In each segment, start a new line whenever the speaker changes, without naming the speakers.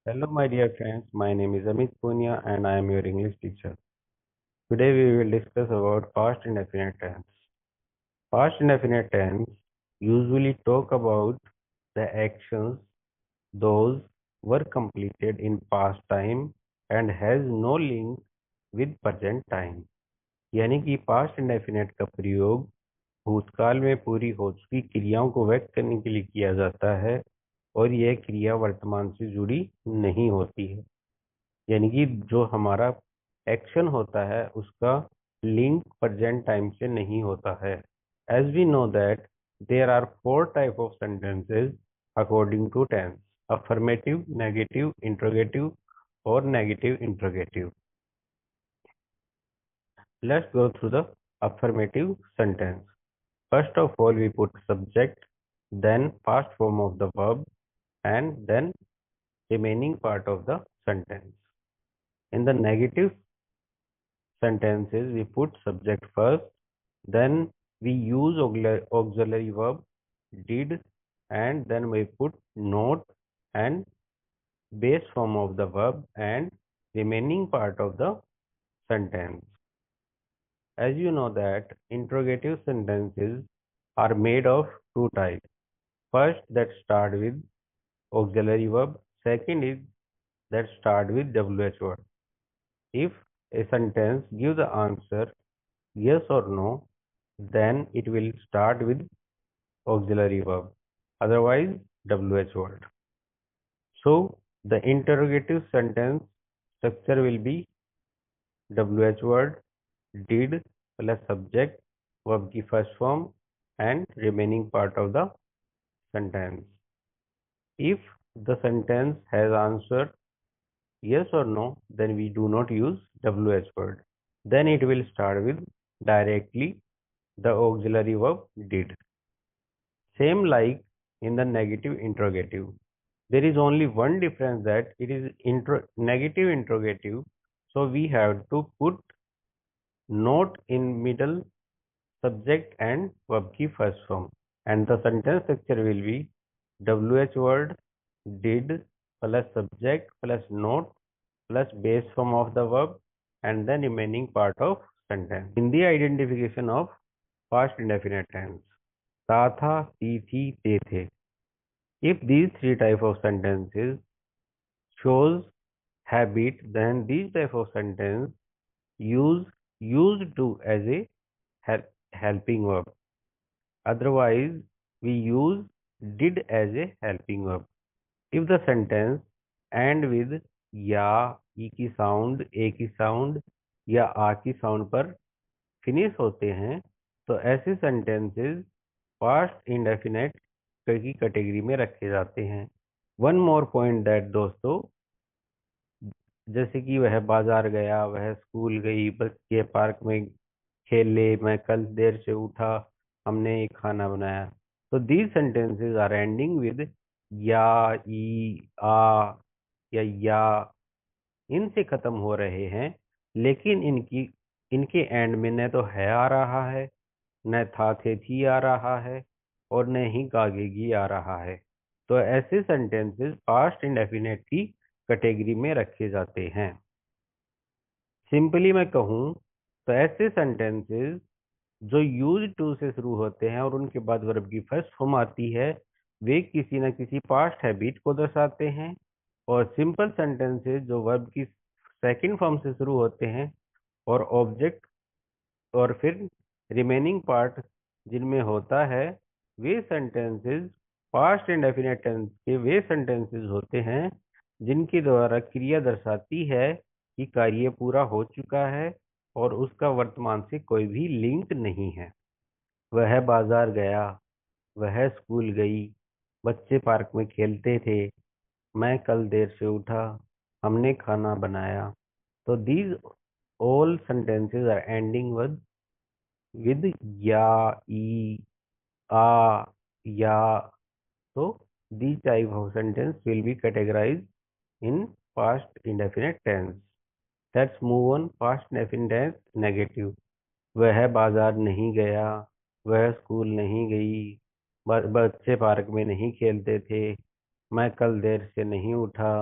Hello, my dear friends. My name is Amit Punia and I am your English teacher. Today we will discuss about past indefinite tense. Past indefinite tense usually talk about the actions those were completed in past time and has no link with present time. यानी कि past indefinite का प्रयोग भूतकाल में पूरी हो चुकी क्रियाओं को व्यक्त करने के लिए किया जाता है और यह क्रिया वर्तमान से जुड़ी नहीं होती है। यानी कि जो हमारा एक्शन होता है उसका लिंक प्रेजेंट टाइम से नहीं होता है। As we know that there are four type of sentences according to tense: affirmative, negative, interrogative और negative interrogative. Let's go through the affirmative sentence. First of all, we put subject, then past form of the verb, and then remaining part of the sentence. In the negative sentences, we put subject first, then we use auxiliary verb did, and then we put not and base form of the verb and remaining part of the sentence. As you know that interrogative sentences are made of two types. First, that start with auxiliary verb. Second is that start with WH word. If a sentence gives the answer yes or no, then it will start with auxiliary verb, otherwise WH word. So the interrogative sentence structure will be WH word, did plus subject, verb की first form and remaining part of the sentence. If the sentence has answered yes or no, then we do not use WH word. Then it will start with directly the auxiliary verb did. Same like in the negative interrogative. There is only one difference that it is negative interrogative. So we have to put not in middle subject and verb की first form. And the sentence structure will be WH word did plus subject plus not plus base form of the verb and then remaining part of sentence. In the identification of past indefinite tense, था था, थी, ते थे. If these three type of sentences shows habit, then these type of sentence use used to as a helping verb. Otherwise, we use did as a helping verb. If the sentence end with या, ई की sound, ए की sound या आ की sound पर finish होते हैं तो ऐसे सेंटेंसेस पास्ट इंडेफिनेट की कैटेगरी में रखे जाते हैं. वन मोर पॉइंट दैट दोस्तों, जैसे कि वह बाजार गया, वह स्कूल गई, बच्चे पार्क में खेले, मैं कल देर से उठा, हमने एक खाना बनाया. तो these sentences are ending with या, ई, आ या इनसे खत्म हो रहे हैं, लेकिन इनके एंड में न तो है आ रहा है, न था थे थी आ रहा है और न ही गागेगी आ रहा है. तो ऐसे सेंटेंसेस पास्ट इंडेफिनेट की कैटेगरी में रखे जाते हैं. सिंपली मैं कहूँ तो ऐसे सेंटेंसेस जो यूज टू से शुरू होते हैं और उनके बाद वर्ब की फर्स्ट फॉर्म आती है, वे किसी न किसी पास्ट हैबिट को दर्शाते हैं. और सिंपल सेंटेंसेस जो वर्ब की सेकंड फॉर्म से शुरू होते हैं और ऑब्जेक्ट और फिर रिमेनिंग पार्ट जिनमें होता है, वे सेंटेंसेस पास्ट इंडेफिनिट टेंस के वे सेंटेंसेस होते हैं जिनके द्वारा क्रिया दर्शाती है कि कार्य पूरा हो चुका है और उसका वर्तमान से कोई भी लिंक नहीं है. वह बाजार गया, वह स्कूल गई, बच्चे पार्क में खेलते थे, मैं कल देर से उठा, हमने खाना बनाया. तो these all sentences are ending with या, ई, आ, या. So these type of sentence will be categorized in past indefinite tense. Let's move on. Past indefinite tense negative. वह बाजार नहीं गया, वह स्कूल नहीं गई, बच्चे पार्क में नहीं खेलते थे, मैं कल देर से नहीं उठा,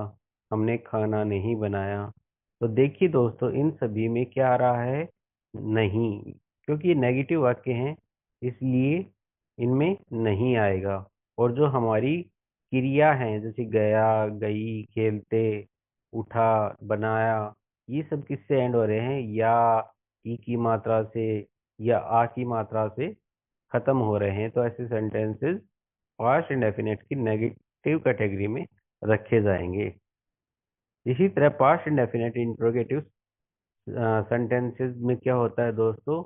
हमने खाना नहीं बनाया। तो देखिए दोस्तों, इन सभी में क्या आ रहा है? नहीं, क्योंकि ये नेगेटिव वाक्य हैं, इसलिए इनमें नहीं आएगा। और जो हमारी क्रिया हैं, जैसे गया, गई, खेलते, उठा, बनाया, ये सब किससे एंड हो रहे हैं? या, ई की मात्रा से, या आ की मात्रा से खत्म हो रहे हैं। तो ऐसे सेंटेंसेस पास्ट इंडेफिनिट की नेगेटिव कैटेगरी में रखे जाएंगे। इसी तरह पास्ट इंडेफिनिट इंट्रोगेटिव सेंटेंसेस में क्या होता है दोस्तों?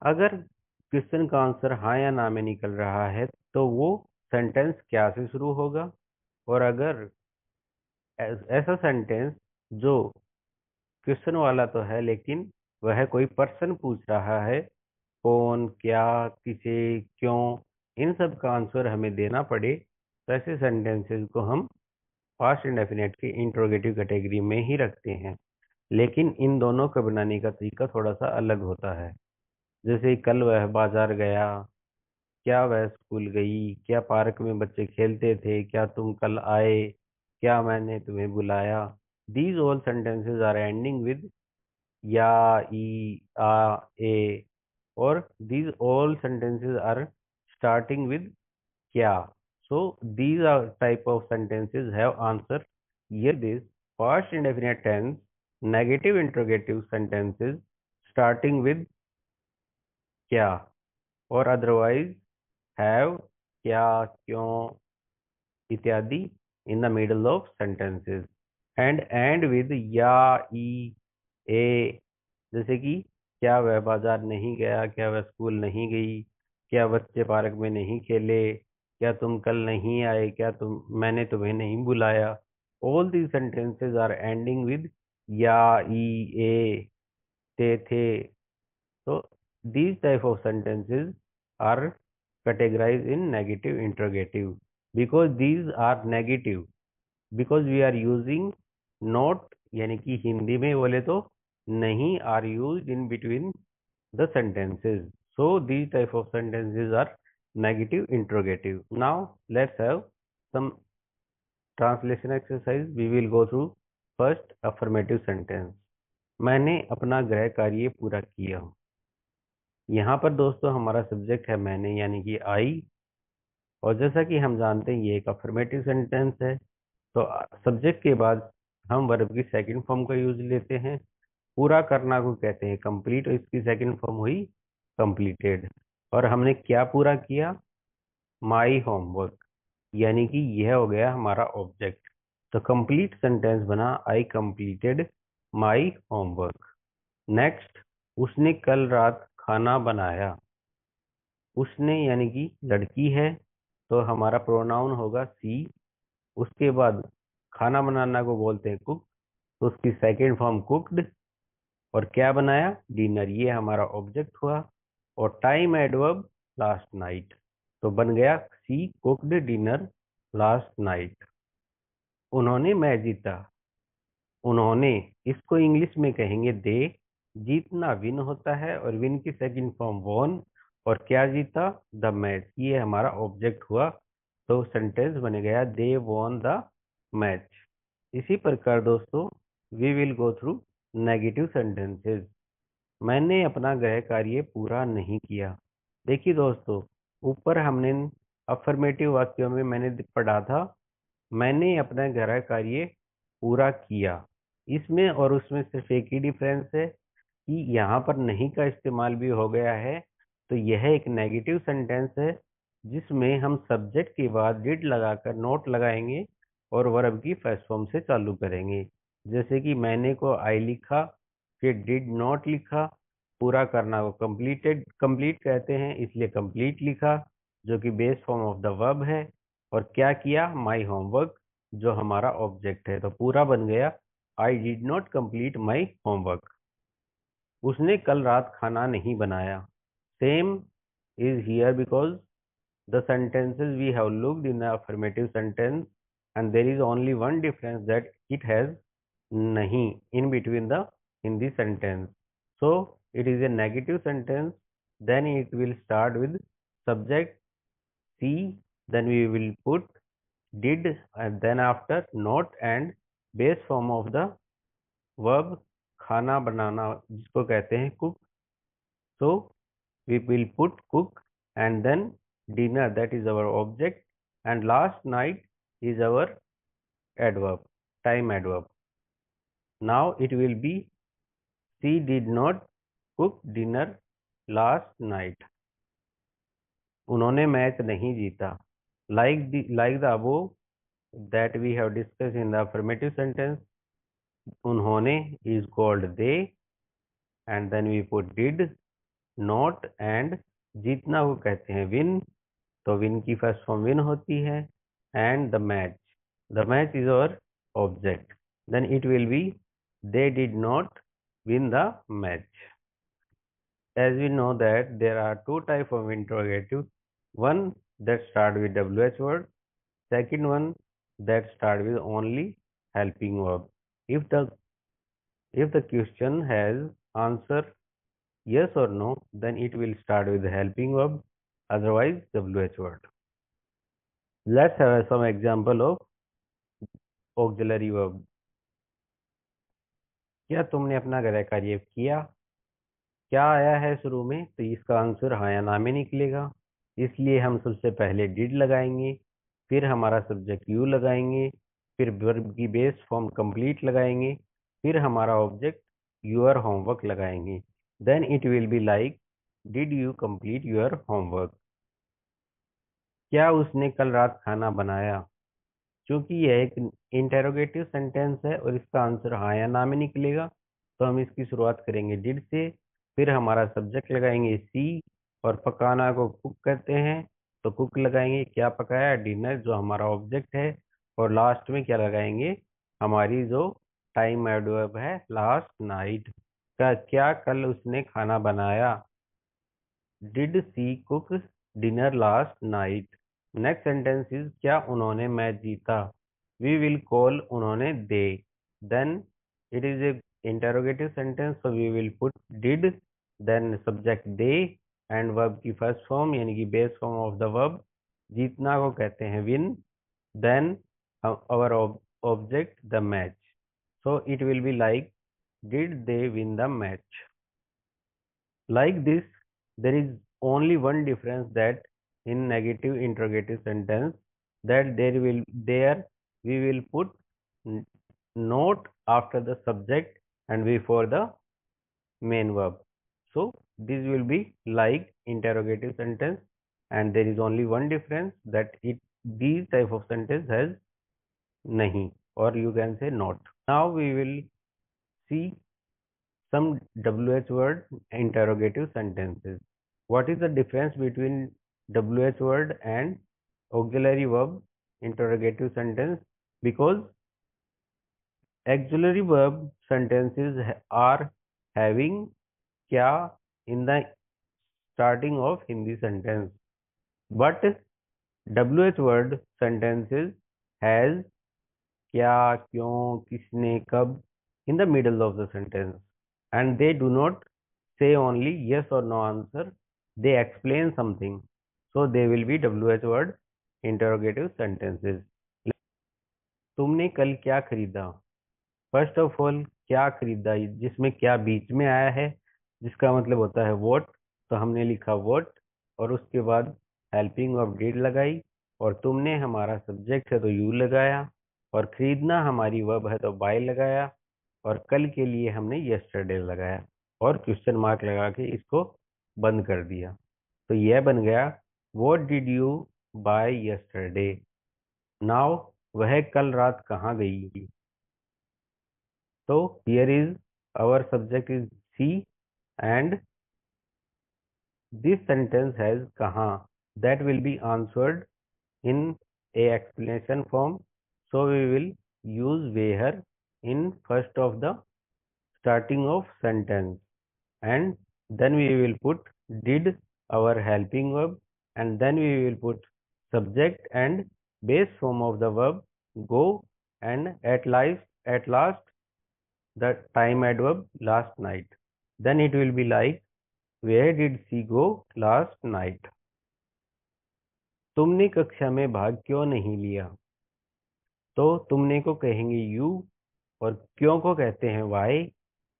अगर क्वेश्चन का आंसर हाँ या ना में निकल रहा है तो वो सेंटेंस क्या से शुरू होगा? और अगर ऐसा सेंटेंस जो क्वेश्चन वाला तो है लेकिन वह कोई पर्सन पूछ रहा है, कौन, क्या, किसे, क्यों, इन सब का आंसर हमें देना पड़े, तो ऐसे सेंटेंसेस को हम पास्ट इंडेफिनिट की इंट्रोगेटिव कैटेगरी में ही रखते हैं। लेकिन इन दोनों को बनाने का तरीका थोड़ा सा अलग होता है। जैसे कल वह बाजार गया, क्या वह स्कूल गई, क्या पार्क में बच्चे खेलते थे, क्या तुम कल आए, क्या मैंने तुम्हें बुलाया। These all sentences are ending with या, ई, आ, ए, और these all sentences are starting with kya. So these are type of sentences have answer. Here this past indefinite tense negative interrogative sentences starting with kya or otherwise have, kya, क्यों इत्यादि in the middle of sentences and end with या, ई, ए। जैसे कि क्या वह बाजार नहीं गया, क्या वह स्कूल नहीं गई, क्या बच्चे पार्क में नहीं खेले, क्या तुम कल नहीं आए, क्या मैंने तुम्हें नहीं बुलाया। All these sentences are ending with या, ई, ए, थे। So these type of sentences are categorized in negative interrogative because these are negative, because we are using not, यानी कि हिंदी में बोले तो नहीं, are used in between the sentences. So these type of sentences are negative interrogative. Now let's have some translation exercise. We will go through first affirmative sentence. मैंने अपना गृह कार्य पूरा किया। यहाँ पर दोस्तों हमारा सब्जेक्ट है मैंने, यानी कि आई। और जैसा कि हम जानते हैं ये एक अफर्मेटिव सेंटेंस है, तो सब्जेक्ट के बाद हम वर्ब की सेकंड फॉर्म का यूज लेते हैं। पूरा करना को कहते हैं कंप्लीट, और इसकी सेकंड फॉर्म हुई कंप्लीटेड। और हमने क्या पूरा किया? माई होमवर्क, यानी कि यह हो गया हमारा ऑब्जेक्ट। तो कंप्लीट सेंटेंस बना I completed my homework. Next, उसने कल रात खाना बनाया। उसने यानी कि लड़की है, तो हमारा प्रोनाउन होगा सी। उसके बाद खाना बनाना को बोलते हैं कुक, तो उसकी सेकंड फॉर्म कुक्ड। और क्या बनाया? डिनर, ये हमारा ऑब्जेक्ट हुआ। और टाइम एडवर्ब लास्ट नाइट, तो बन गया सी कुक्ड डिनर लास्ट नाइट। उन्होंने मैच जीता। उन्होंने, इसको इंग्लिश में कहेंगे दे। जीतना विन होता है और विन की सेकंड फॉर्म वॉन। और क्या जीता? द मैच, ये हमारा ऑब्जेक्ट हुआ। तो सेंटेंस बन गया दे वॉन द मैच। इसी प्रकार दोस्तों we will go through negative sentences. मैंने अपना गृह कार्य पूरा नहीं किया। देखिए दोस्तों, ऊपर हमने अफर्मेटिव वाक्यों में मैंने पढ़ा था मैंने अपना गृह कार्य पूरा किया। इसमें और उसमें सिर्फ एक ही डिफरेंस है कि यहाँ पर नहीं का इस्तेमाल भी हो गया है। तो यह एक नेगेटिव सेंटेंस है जिसमें हम सब्जेक्ट के बाद डिड लगाकर नोट लगाएंगे और वर्ब की फर्स्ट फॉर्म से चालू करेंगे। जैसे कि मैंने को आई लिखा, फिर डिड नॉट लिखा। पूरा करना को कंप्लीट कहते हैं, इसलिए कंप्लीट लिखा जो कि base form of the verb है। और क्या किया? माई होमवर्क, जो हमारा ऑब्जेक्ट है। तो पूरा बन गया I did not complete my homework. उसने कल रात खाना नहीं बनाया। Same is here because the sentences we have looked in the affirmative sentence, and there is only one difference that it has nahi in between the in the sentence. So it is a negative sentence, then it will start with subject C, then we will put did, and then after not and base form of the verb खाना बनाना जिसको कहते हैं cook. So we will put cook and then dinner, that is our object, and last night is our adverb, time adverb. Now it will be she did not cook dinner last night. उन्होंने match नहीं जीता. Like the above that we have discussed in the affirmative sentence, उन्होंने is called they, and then we put did, not, and जीतना को कहते हैं win, तो win की फर्स्ट फॉर्म win होती है, and the match is our object, then it will be they did not win the match. As we know that there are two types of interrogative, one that start with WH word, second one that start with only helping verb. If the question has answer yes or no, then it will start with the helping verb, otherwise WH word. Let's have some example of auxiliary verb. क्या तुमने अपना गृह कार्य किया? क्या आया है शुरू में, तो इसका आंसर हाँ या ना में निकलेगा, इसलिए हम सबसे पहले डिड लगाएंगे, फिर हमारा सब्जेक्ट यू लगाएंगे, फिर वर्ब की बेस फॉर्म कंप्लीट लगाएंगे, फिर हमारा ऑब्जेक्ट योर होमवर्क लगाएंगे. Then it will be like did you complete your homework. क्या उसने कल रात खाना बनाया? क्योंकि यह एक इंटेरोगेटिव सेंटेंस है और इसका आंसर हाँ या ना में निकलेगा, तो हम इसकी शुरुआत करेंगे डिड से, फिर हमारा सब्जेक्ट लगाएंगे सी, और पकाना को कुक कहते हैं तो कुक लगाएंगे. क्या पकाया? डिनर, जो हमारा ऑब्जेक्ट है, और लास्ट में क्या लगाएंगे? हमारी जो टाइम एडवर्ब है लास्ट नाइट का. क्या कल उसने खाना बनाया? Did she cook dinner last night. Next sentence is क्या उन्होंने मैच जीता? वी विल कॉल उन्होंने they. Then it is a interrogative sentence, so we will put did, then subject they, and verb की फर्स्ट फॉर्म यानी कि base form of the verb जीतना को कहते हैं win, then our object the match. So it will be like did they win the match. Like this, there is only one difference, that in negative interrogative sentence, that there we will put not after the subject and before the main verb. So this will be like interrogative sentence, and there is only one difference, that these type of sentence has nahi, or you can say not. Now we will see some WH word interrogative sentences. What is the difference between WH word and auxiliary verb interrogative sentence? Because auxiliary verb sentences are having kya in the starting of Hindi sentence, but WH word sentences has kya, क्यों, किसने, कब in the middle of the sentence, and they do not say only yes or no answer, they explain something, so they will be WH word interrogative sentences. तुमने कल क्या खरीदा? First of all क्या खरीदा, जिसमें क्या बीच में आया है, जिसका मतलब होता है वॉट, तो हमने लिखा वॉट, और उसके बाद हेल्पिंग ऑफ डिड लगाई, और तुमने हमारा सब्जेक्ट है तो यू लगाया, और खरीदना हमारी वर्ब है तो बाय लगाया, और कल के लिए हमने यस्टरडे लगाया, और क्वेश्चन मार्क लगा के इसको बंद कर दिया. तो यह बन गया what did you buy yesterday. Now वह कल रात कहाँ गई? So here is our subject is she, and this sentence has kaha, that will be answered in a explanation form, so we will use where in first of the starting of sentence, and then we will put did, our helping verb, and then we will put subject and base form of the verb go, and at last the time adverb last night. Then it will be like where did she go last night. तुमने कक्षा में भाग क्यों नहीं लिया? तो तुमने को कहेंगे यू और क्यों को कहते हैं वाई।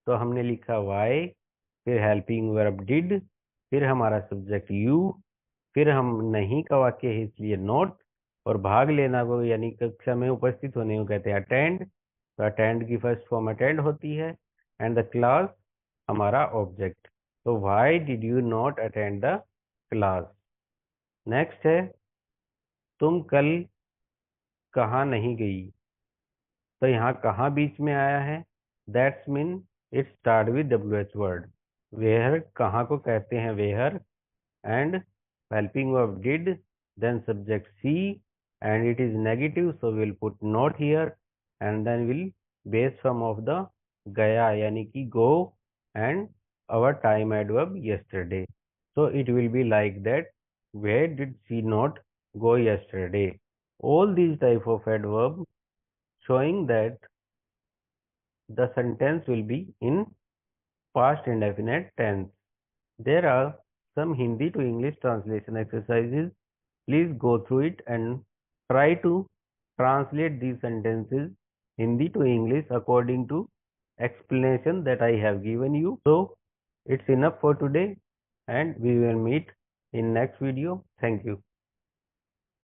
तो हमने लिखा वाई, फिर हेल्पिंग वर्ब डिड, फिर हमारा सब्जेक्ट यू, फिर हम नहीं का वाक्य है इसलिए नॉट, और भाग लेना को यानी कक्षा में उपस्थित होने को कहते हैं अटेंड। तो अटेंड की फर्स्ट फॉर्म अटेंड होती है, एंड द क्लास हमारा ऑब्जेक्ट। तो why did you not attend the class. Next है तुम कल कहाँ नहीं गई। तो यहाँ कहाँ बीच में आया है, that's mean it start with WH word. Where कहाँ को कहते हैं where, and helping verb did, then subject see, and it is negative, so we'll put not here, and then we'll base form of the gaya yani ki go, and our time adverb yesterday. So it will be like that, where did she not go yesterday. All these type of adverb showing that the sentence will be in past indefinite tense. There are some Hindi to English translation exercises. Please go through it and try to translate these sentences Hindi to English according to explanation that I have given you. So it's enough for today, and we will meet in next video. Thank you.